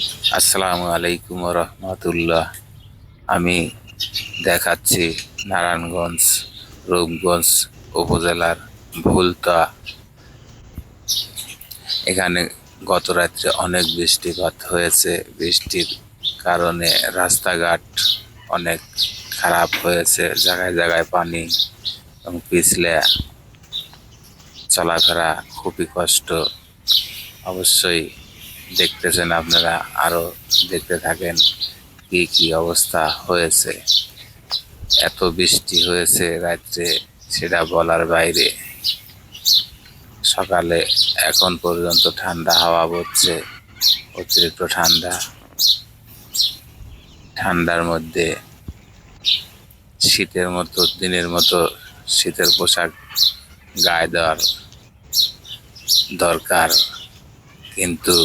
আসসালামু আলাইকুম রহমতুল্লাহ। আমি দেখাচ্ছি নারায়ণগঞ্জ রূপগঞ্জ উপজেলার ভুলতা। এখানে গত রাত্রে অনেক বৃষ্টিপাত হয়েছে। বৃষ্টির কারণে রাস্তাঘাট অনেক খারাপ হয়েছে, জায়গায় জায়গায় পানি এবং পিছলে চলাফেরা খুবই কষ্ট। অবশ্যই দেখতেছেন আপনারা, আরো দেখতে থাকেন কি কি অবস্থা হয়েছে। এত বৃষ্টি হয়েছে রাত্রে, সেটা বলার বাইরে। সকালে এখন পর্যন্ত ঠান্ডা হাওয়া বইছে, অতিরিক্ত ঠান্ডা। ঠান্ডার মধ্যে শীতের মতো দিনের মতো শীতের পোশাক গায়ে দেওয়ার দরকার, কিন্তু